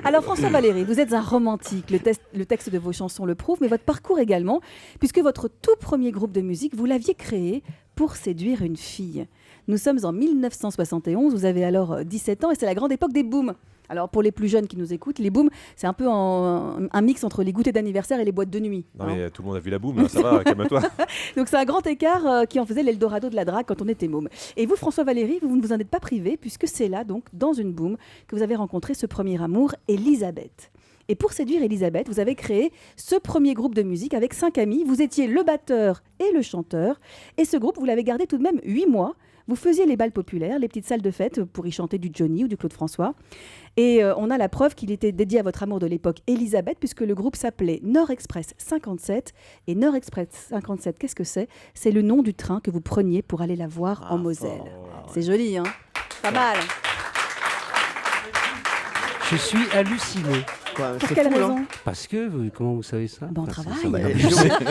Alors François Valéry, vous êtes un romantique, le texte de vos chansons le prouve, mais votre parcours également, puisque votre tout premier groupe de musique, vous l'aviez créé pour séduire une fille. Nous sommes en 1971, vous avez alors 17 ans et c'est la grande époque des booms. Alors pour les plus jeunes qui nous écoutent, les booms, c'est un peu un mix entre les goûters d'anniversaire et les boîtes de nuit. Non mais tout le monde a vu la boum, là, ça va, calme-toi. Donc c'est un grand écart qui en faisait l'Eldorado de la drague quand on était môme. Et vous, François Valéry, vous ne vous en êtes pas privé, puisque c'est là, donc, dans une boom, que vous avez rencontré ce premier amour, Elisabeth. Et pour séduire Elisabeth, vous avez créé ce premier groupe de musique avec 5 amis. Vous étiez le batteur et le chanteur. Et ce groupe, vous l'avez gardé tout de même 8 mois. Vous faisiez les balles populaires, les petites salles de fête pour y chanter du Johnny ou du Claude François. Et on a la preuve qu'il était dédié à votre amour de l'époque, Elisabeth, puisque le groupe s'appelait Nord Express 57. Et Nord Express 57, qu'est-ce que c'est ? C'est le nom du train que vous preniez pour aller la voir en Moselle. C'est joli, hein ? Pas mal. Je suis halluciné. Pour quelle raison ? Parce que, comment vous savez ça ? On travaille.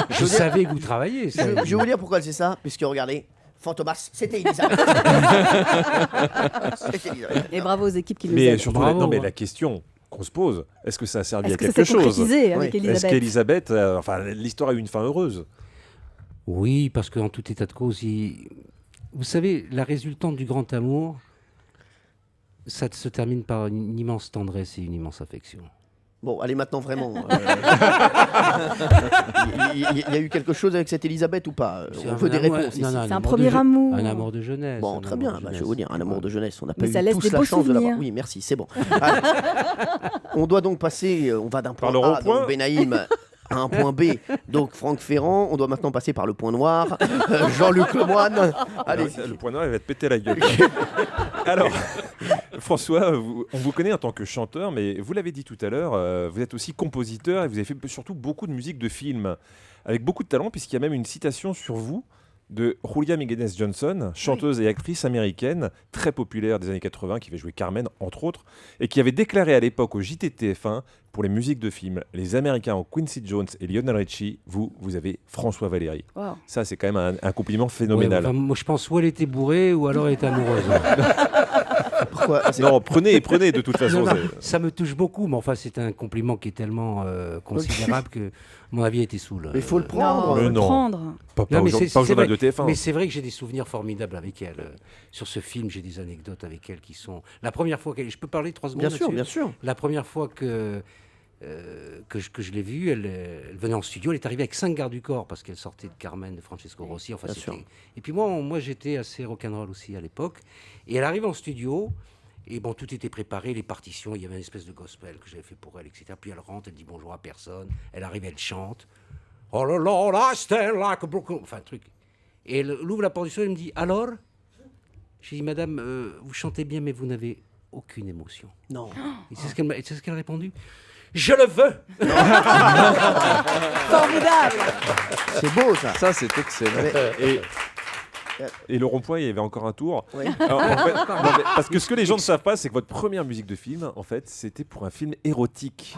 Je savais que vous travailliez. Je vais vous dire pourquoi c'est ça, puisque regardez, Fantomas, c'était Elisabeth. C'était Elisabeth. Et bravo aux équipes qui nous Mais aident. surtout, Bravo, mais la question qu'on se pose, est-ce que ça a servi Est-ce à que quelque ça s'est chose ? concrétisé avec Oui. Elisabeth ? Est-ce qu'Elisabeth, l'histoire a eu une fin heureuse ? Oui, parce qu'en tout état de cause, vous savez, la résultante du grand amour, ça se termine par une immense tendresse et une immense affection. Bon, allez maintenant vraiment. Il y a eu quelque chose avec cette Elisabeth ou pas ? C'est On un veut des amour- réponses ici. non, C'est un amour premier de amour. Un amour de jeunesse. Bon, un très amour bien. de Je vais jeunesse. vous dire, un amour de jeunesse. On n'a pas Mais eu ça laisse tous des la beaux chance de l'avoir. souvenirs. Oui, merci, c'est bon. Allez. On doit donc passer, on va d'un point Par le A, rond-point. donc Benaïm, à un point B. Donc Franck Ferrand, on doit maintenant passer par le point noir. Jean-Luc Lemoyne. Allez. Le point noir, il va te péter la gueule. Alors, François, on vous connaît en tant que chanteur, mais vous l'avez dit tout à l'heure, vous êtes aussi compositeur et vous avez fait surtout beaucoup de musique de film, avec beaucoup de talent, puisqu'il y a même une citation sur vous de Julia Migenes-Johnson, chanteuse et actrice américaine, très populaire des années 80, qui avait joué Carmen, entre autres, et qui avait déclaré à l'époque au JTTF1, pour les musiques de films, les Américains ont Quincy Jones et Lionel Richie, vous avez François Valéry. Wow. Ça, c'est quand même un compliment Ouais, phénoménal. enfin, moi, je pense soit elle était bourrée ou alors elle était amoureuse. Pourquoi Non, prenez de toute façon. Non, non, c'est- ça me touche beaucoup, mais enfin, c'est un compliment qui est tellement considérable que, à mon avis, elle était saoule. Mais il faut le Non, prendre. Mais faut le non. prendre. Pas Non, au mais jour- c'est- pas au c'est journal vrai. de TF1. Mais c'est vrai que j'ai des souvenirs formidables avec elle. Sur ce film, j'ai des anecdotes avec elle qui sont... La première fois qu'elle... Je peux parler 3 secondes Bien sûr, là-dessus bien sûr. La première fois que je l'ai vue, elle venait en studio, elle est arrivée avec 5 gardes du corps parce qu'elle sortait de Carmen, de Francesco Rossi. Enfin, Bien c'était- sûr. Et puis moi j'étais assez rock'n'roll aussi à l'époque. Et elle arrive en studio, et bon, tout était préparé, les partitions, il y avait une espèce de gospel que j'avais fait pour elle, etc. Puis elle rentre, elle dit bonjour à personne, elle arrive, elle chante. Oh là là, I stand like a broken... Enfin, un truc. Et elle ouvre la porte du studio, elle me dit alors ? J'ai dit, madame, vous chantez bien, mais vous n'avez aucune émotion. Non. Et c'est ce qu'elle a répondu. Je le veux. Formidable. C'est beau ça. Ça, c'est excellent. Et le rond-point, il y avait encore un tour. Oui. Alors, en fait, non, mais parce que ce que les gens ne savent pas, c'est que votre première musique de film, en fait, c'était pour un film érotique.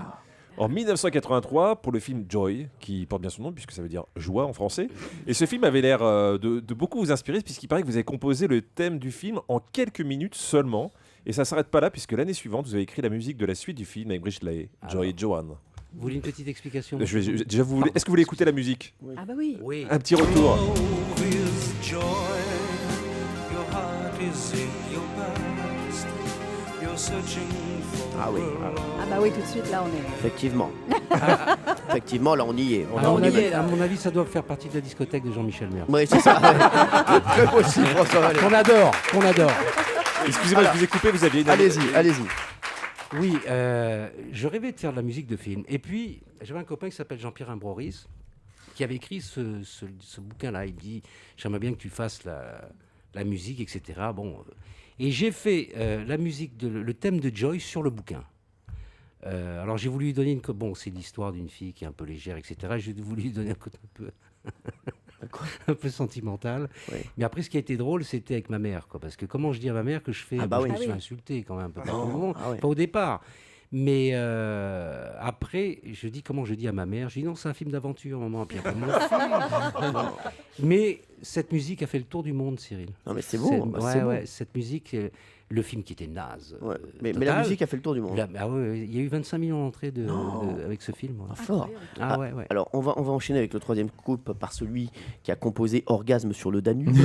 En 1983, pour le film Joy, qui porte bien son nom, puisque ça veut dire joie en français. Et ce film avait l'air de beaucoup vous inspirer, puisqu'il paraît que vous avez composé le thème du film en quelques minutes seulement. Et ça ne s'arrête pas là, puisque l'année suivante, vous avez écrit la musique de la suite du film avec Brigitte Lahaie, Joy et Joanne. Vous voulez une petite explication Déjà, est-ce que vous voulez écouter la musique ? Ah bah oui. Oui. Un petit retour. Ah oui. Ah bah oui, tout de suite, là, on est... Effectivement. Effectivement, là, on y est. À mon avis, ça doit faire partie de la discothèque de Jean-Michel Mercier. Oui, c'est ça. Très possible, François Valéry. Qu'on adore. Excusez-moi, je vous ai coupé, vous aviez une... Allez-y. Oui, je rêvais de faire de la musique de film. Et puis, j'avais un copain qui s'appelle Jean-Pierre Imbroris, qui avait écrit ce bouquin-là. Il dit, j'aimerais bien que tu fasses la musique, etc. Bon, et j'ai fait la musique, le thème de Joy sur le bouquin. Alors j'ai voulu lui donner bon, c'est l'histoire d'une fille qui est un peu légère, etc. J'ai voulu lui donner un côté un peu... un peu sentimental. Oui. Mais après, ce qui a été drôle, c'était avec ma mère, quoi. Parce que comment je dis à ma mère que je fais... Ah bah je oui. me suis insulté quand même un peu. Non. Pas au départ. Mais après, comment je dis à ma mère, je dis non, c'est un film d'aventure, maman. Puis après, mon film. Mais Cette musique a fait le tour du monde, Cyril. Non, mais c'est beau. C'est beau. Cette musique, le film qui était naze. Ouais. Mais la musique a fait le tour du monde. Il y a eu 25 millions d'entrées avec ce film. Ouais. Fort. Ouais. Alors, on va enchaîner avec le troisième couple par celui qui a composé Orgasme sur le Danube.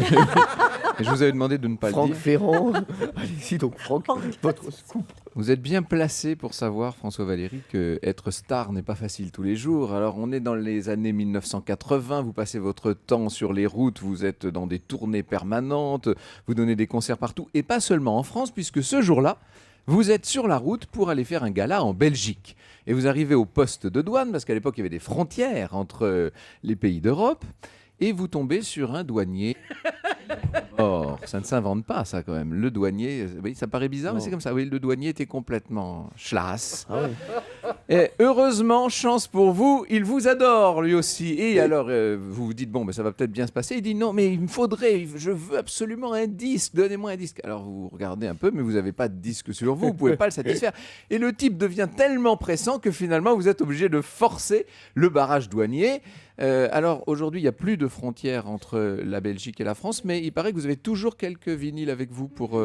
Je vous avais demandé de ne pas Franck le dire. Ferrand. Allez-y, donc, Franck, votre scoop. Vous êtes bien placé pour savoir, François Valéry, que être star n'est pas facile tous les jours. Alors, on est dans les années 1980, vous passez votre temps sur les routes, vous êtes dans des tournées permanentes, vous donnez des concerts partout, et pas seulement en France, puisque ce jour-là, vous êtes sur la route pour aller faire un gala en Belgique. Et vous arrivez au poste de douane, parce qu'à l'époque, il y avait des frontières entre les pays d'Europe, et vous tombez sur un douanier. Or, ça ne s'invente pas, ça, quand même. Le douanier, oui, ça paraît bizarre, mais c'est comme ça. Oui, le douanier était complètement schlass. Ah ouais. Et heureusement, chance pour vous, il vous adore, lui aussi. Et alors, vous vous dites, bon, ben, ça va peut-être bien se passer. Il dit, non, mais il me faudrait, je veux absolument un disque, donnez-moi un disque. Alors, vous regardez un peu, mais vous n'avez pas de disque sur vous, vous ne pouvez pas le satisfaire. Et le type devient tellement pressant que finalement, vous êtes obligé de forcer le barrage douanier. Alors aujourd'hui, il n'y a plus de frontières entre la Belgique et la France, mais il paraît que vous avez toujours quelques vinyles avec vous pour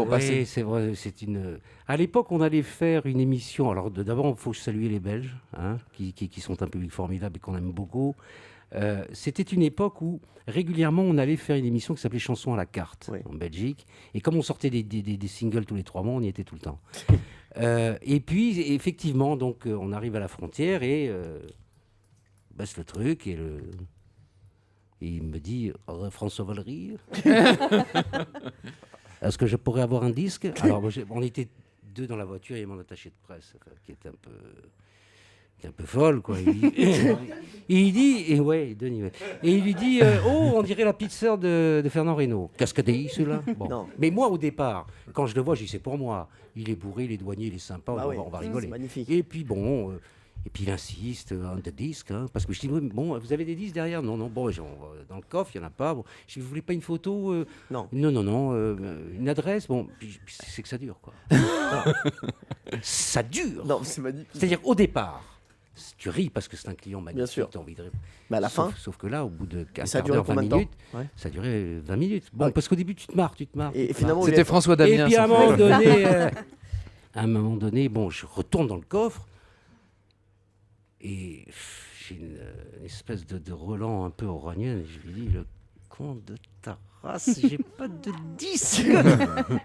passer. Oui, c'est vrai. À l'époque, on allait faire une émission. Alors d'abord, il faut saluer les Belges, qui sont un public formidable et qu'on aime beaucoup. C'était une époque où régulièrement on allait faire une émission qui s'appelait Chansons à la carte en Belgique. Et comme on sortait des singles tous les 3 mois, on y était tout le temps. Et puis effectivement, donc on arrive à la frontière et baisse le truc et il me dit François Valéry, est-ce que je pourrais avoir un disque? Alors on était 2 dans la voiture et mon attaché de presse qui est un peu folle, quoi. Il dit, Denis, et il lui dit, oh, on dirait la petite sœur de Fernand Reynaud. Qu'est-ce que dit celui-là? Bon. Mais moi, au départ, quand je le vois, je dis, c'est pour moi. Il est bourré, il est douanier, il est sympa, on va rigoler. C'est magnifique. Et puis bon, et puis il insiste, un de disque, parce que je dis, bon, vous avez des disques derrière? Non, bon, dans le coffre, il n'y en a pas. Bon. Je dis, vous voulez pas une photo? Non, une adresse? Bon, puis, c'est que ça dure, quoi. Ça dure. Non, c'est magnifique. C'est-à-dire, au départ, tu ris parce que c'est un client magnifique. Bien sûr. T'as envie de rire. Mais à la fin. Sauf que là, au bout de Ça a 15 duré heures, 20 combien de temps? minutes, Ouais. ça a duré 20 minutes. Bon, parce qu'au début, tu te marres. Et finalement, C'était François Damien. Et puis à un sans moment fait. donné, bon, je retourne dans le coffre et j'ai une espèce de relent un peu oragnen. Et je lui dis, le con de ta race, j'ai pas de disque.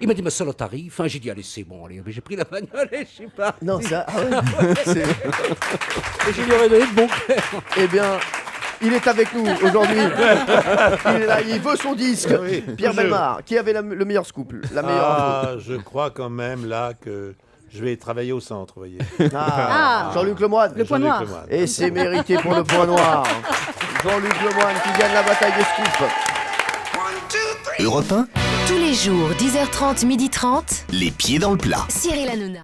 Il m'a dit, mais ça le tarif. Enfin, j'ai dit, allez, c'est bon, allez. J'ai pris la bagnole et je sais pas. Non, ça. Ah ouais. Et je lui aurais donné de bon cœur. Eh bien, il est avec nous aujourd'hui. Il est là, il veut son disque. Oui. Pierre Bellemare, qui avait le meilleur scoop, la meilleure info. Je crois quand même là que je vais travailler au centre, vous voyez. Jean-Luc Lemoyne. Le point Jean-Luc noir. Lemoyne. Et c'est mérité pour le point noir. Jean-Luc Lemoyne qui gagne la bataille des scoops. Europe 1, Tous les jours, 10h30, 12h30, les pieds dans le plat. Cyril Hanouna.